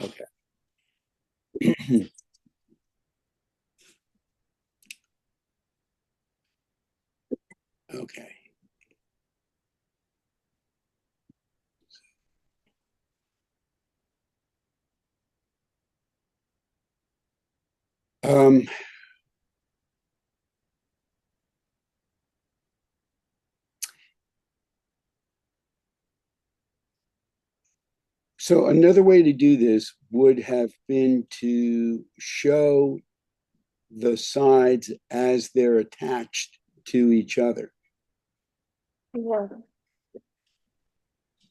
Okay. Okay. Um, so another way to do this would have been to show the sides as they're attached to each other. Yeah.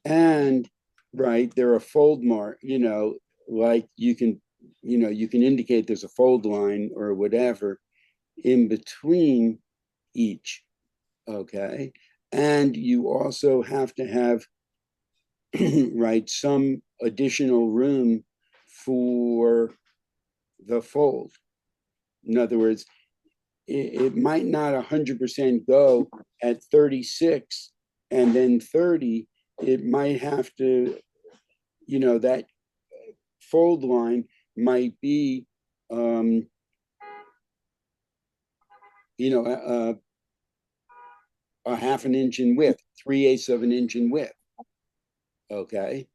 And right, they're a fold mark, like you can indicate there's a fold line or whatever in between each. Okay. And you also have to have right some additional room for the fold. In other words, it might not 100% go at 36 and then 30. It might have to, that fold line might be, um, a half an inch in width, 3/8 of an inch in width. Okay.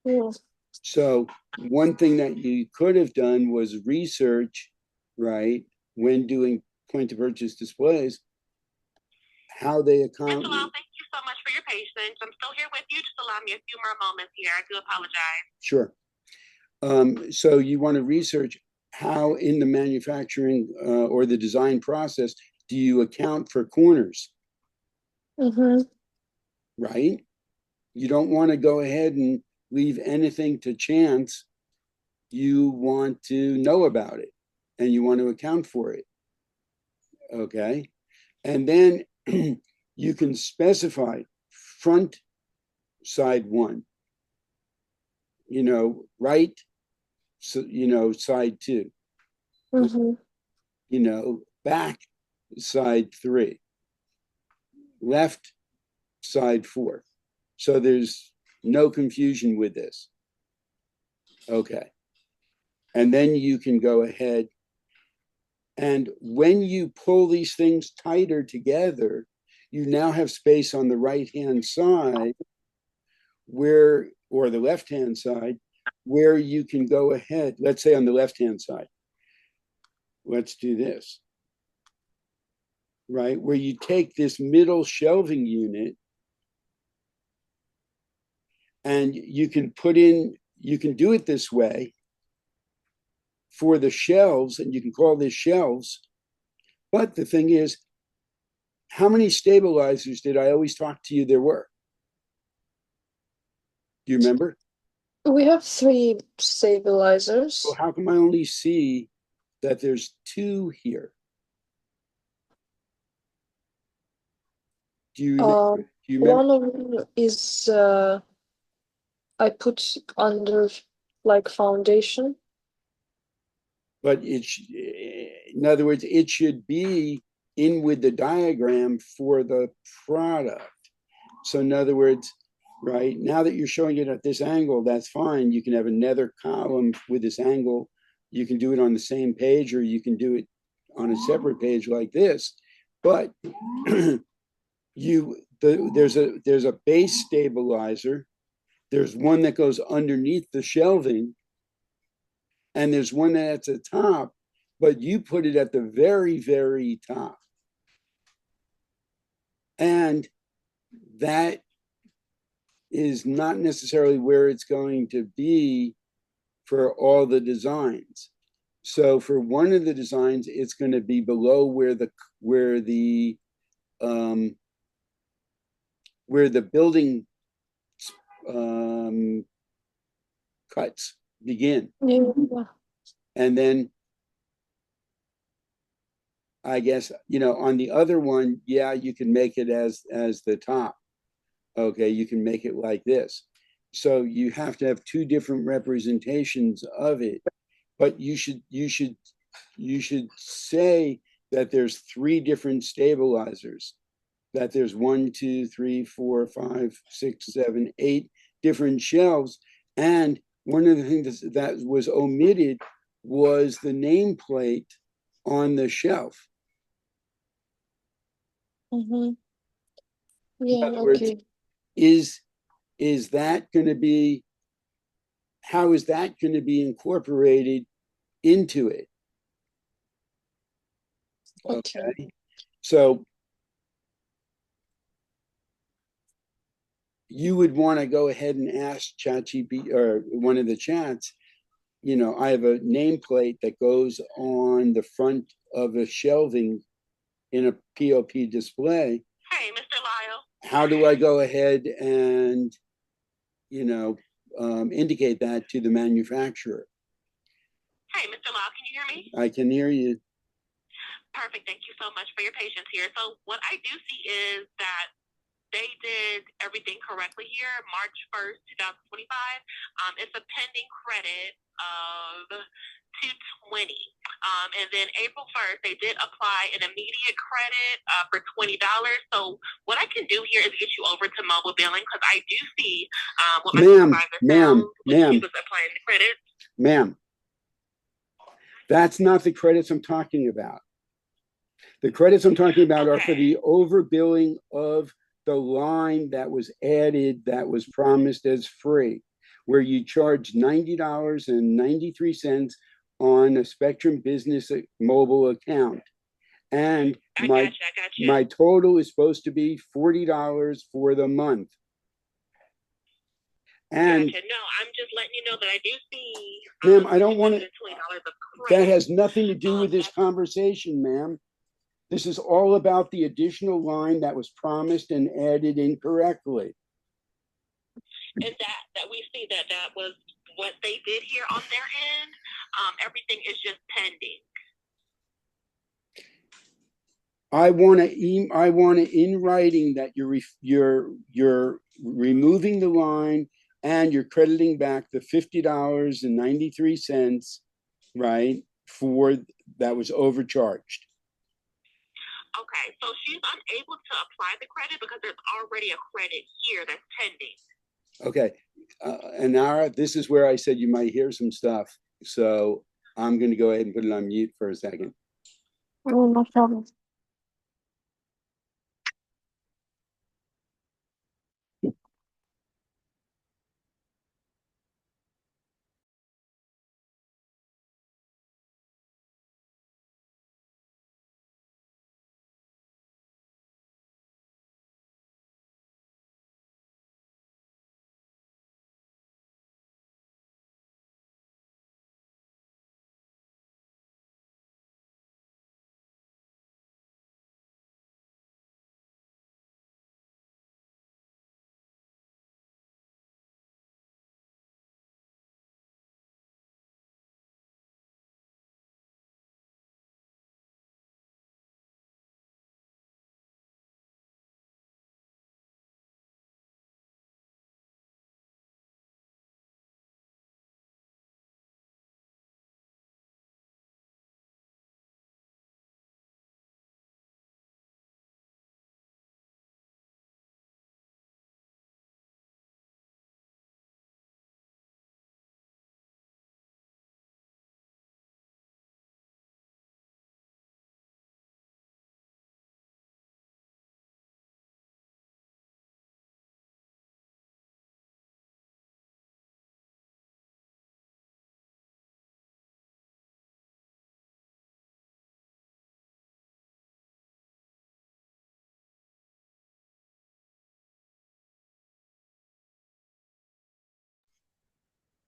Yeah. So one thing that you could have done was research, right, when doing point to purchase displays, how they account. Hello, thank you so much for your patience. I'm still here with you. Just allow me a few more moments here. I do apologize. Sure. So you want to research how in the manufacturing or the design process do you account for corners, Mm-hmm. right? You don't want to go ahead and leave anything to chance. You want to know about it and you want to account for it. Okay. And then you can specify front side one, right, so, side two, Mm-hmm. back side three, left side four. So there's no confusion with this. Okay. And then you can go ahead. And when you pull these things tighter together, you now have space on the right-hand side or the left-hand side, where you can go ahead. Let's say on the left-hand side, let's do this, right? Where you take this middle shelving unit and you can do it this way for the shelves, and you can call this shelves. But the thing is, how many stabilizers did I always talk to you there were? Do you remember? We have 3 stabilizers. So how come I only see that there's 2 here? Do you remember? One of them is I put under like foundation. But in other words, it should be in with the diagram for the product. So in other words, right, now that you're showing it at this angle, that's fine. You can have another column with this angle. You can do it on the same page, or you can do it on a separate page like this. But there's a base stabilizer. There's one that goes underneath the shelving, and there's one that's at the top, but you put it at the very, very top. And that is not necessarily where it's going to be for all the designs. So for one of the designs, it's going to be below where the building cuts begin. Yeah. And then I guess, on the other one, yeah, you can make it as the top. Okay, you can make it like this. So you have to have 2 different representations of it. But you should say that there's 3 different stabilizers. That there's 1, 2, 3, 4, 5, 6, 7, 8 different shelves, and one of the things that was omitted was the nameplate on the shelf. Mm-hmm. In Yeah, other words, okay. is that going to be, how is that going to be incorporated into it? Okay. So you would want to go ahead and ask ChatGPT or one of the chats, you know, I have a nameplate that goes on the front of a shelving in a POP display. Hey, Mr. Lyle. How do I go ahead and, you know, indicate that to the manufacturer? Hey, Mr. Lyle, can you hear me? I can hear you. Perfect. Thank you so much for your patience here. So what I do see is that they did everything correctly here. March 1st, 2025. It's a pending credit of 220. And then April 1st, they did apply an immediate credit for $20. So what I can do here is get you over to mobile billing because I do see what my supervisor found when he was applying the credit. Ma'am, that's not the credits I'm talking about. The credits I'm talking about are for the overbilling of the line that was added that was promised as free, where you charge $90.93 on a Spectrum Business Mobile account. And my total is supposed to be $40 for the month. And no, I'm just letting you know that I do see. Ma'am, I don't want to. That has nothing to do with this conversation, ma'am. This is all about the additional line that was promised and added incorrectly. And that we see that was what they did here on their end. Everything is just pending. I want to in writing that you're removing the line and you're crediting back the $50.93, right, for that was overcharged. Okay, so she's unable to apply the credit because there's already a credit here that's pending. Okay, and Nara, this is where I said you might hear some stuff. So I'm going to go ahead and put it on mute for a second. Oh, no problem.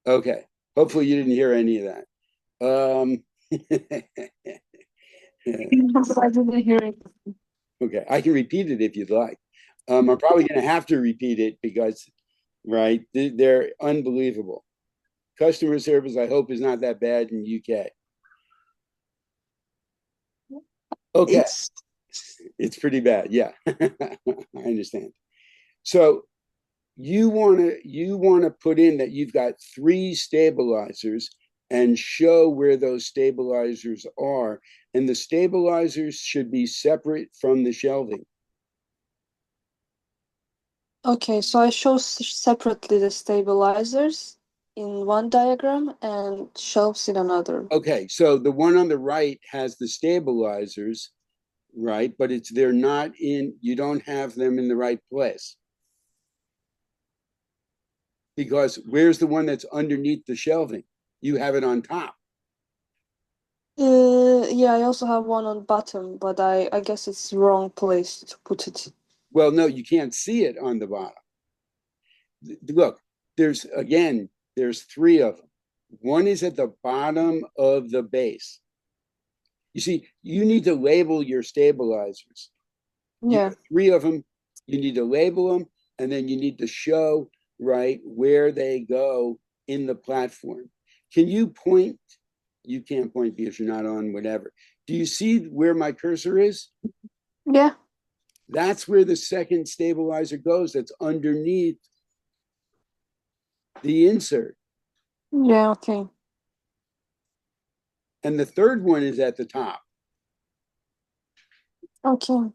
Okay, hopefully you didn't hear any of that. I didn't hear it. Okay, I can repeat it if you'd like. I'm probably going to have to repeat it because, right, they're unbelievable. Customer service, I hope, is not that bad in UK. Okay, it's pretty bad. Yeah, I understand. So you want to put in that you've got 3 stabilizers and show where those stabilizers are, and the stabilizers should be separate from the shelving. Okay, so I show separately the stabilizers. in one diagram and shelves in another. Okay, so the one on the right has the stabilizers, right? But they're not in, you don't have them in the right place. Because where's the one that's underneath the shelving? You have it on top. Yeah, I also have one on bottom, but I guess it's the wrong place to put it. Well, no, you can't see it on the bottom. Look, there's three of them. One is at the bottom of the base. You see, you need to label your stabilizers. You Yeah. have three of them. You need to label them, and then you need to show, right, where they go in the platform. Can you point? You can't point because you're not on whatever. Do you see where my cursor is? Yeah. That's where the second stabilizer goes. That's underneath the insert. Yeah, okay. And the third one is at the top. Okay.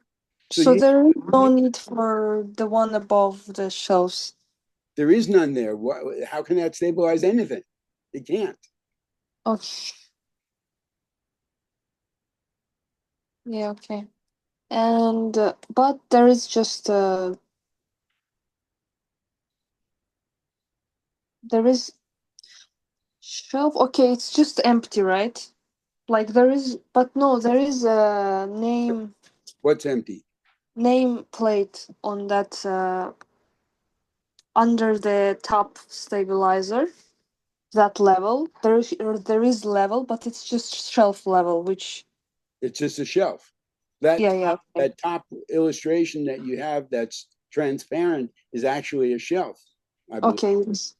So So there is no need for the one above the shelves. there is none there. How can that stabilize anything? It can't. Okay. Yeah, okay. And but there is just there is shelf. Okay, it's just empty, right? Like there is, but no, there is a What's empty? name plate on that under the top stabilizer. That level there is level, but it's just shelf level, which It's just a shelf. That yeah, yeah, okay. that top illustration that you have that's transparent is actually a shelf. I believe. Okay, yes.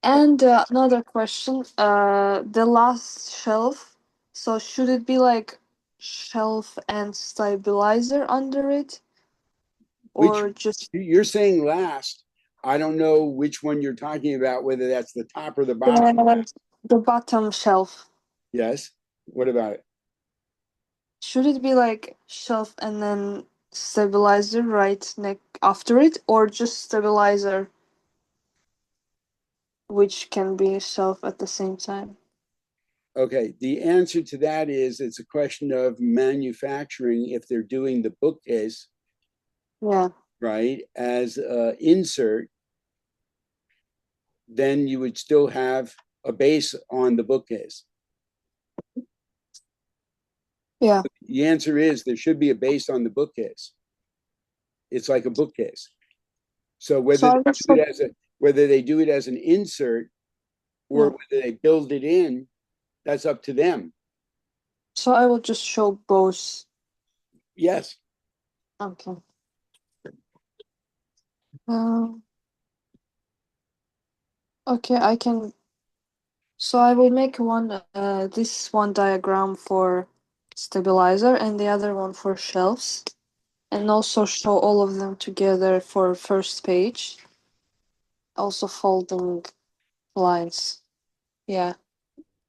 And another question, the last shelf, so should it be like shelf and stabilizer under it, Which or just you're saying last. I don't know which one you're talking about, whether that's the top or the bottom. the bottom shelf? Yes. What about it? Should it be like shelf and then stabilizer right neck after it, or just stabilizer, which can be shelf at the same time? Okay. The answer to that is it's a question of manufacturing. If they're doing the bookcase, Yeah. right, as an insert, then you would still have a base on the bookcase. Yeah. The answer is there should be a base on the bookcase. It's like a bookcase. So So I will show, whether they do it as an insert or yeah. whether they build it in, that's up to them. So I will just show both. Yes. Okay. Um, okay, I can. So I will make this one diagram for stabilizer and the other one for shelves, and also show all of them together for first page. Also folding lines. Yeah.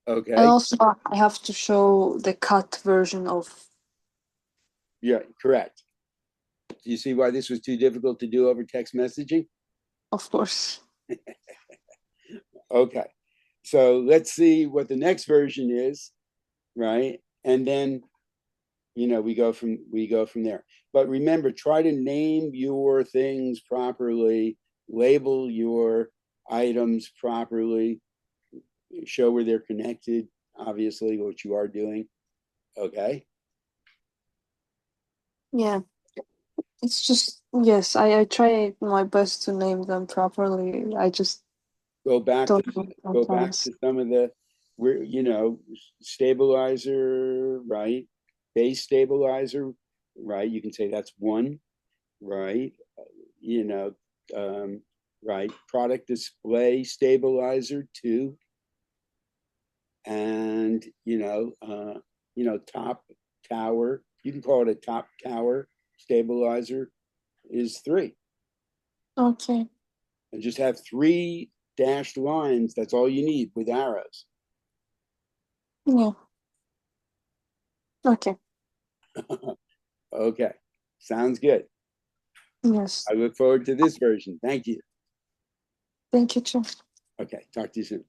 And Okay. also I have to show the cut version of Yeah, correct. Do you see why this was too difficult to do over text messaging? course. Okay. So let's see what the next version is, right? And then we go from there. But remember, try to name your things properly, label your items properly, show where they're connected, obviously, what you are doing. Okay. Yeah. It's just yes, I try my best to name them properly. I just Go back to don't know go back sometimes. to some of the where stabilizer, right? Base stabilizer, right? You can say that's one, right? You know, right? Product display stabilizer two, and top tower. You can call it a top tower stabilizer is three, Okay. and just have three dashed lines. That's all you need with arrows. Yeah. Okay. Okay, sounds good. Yes. I look forward to this version. Thank you. Thank you too. Okay, talk to you soon.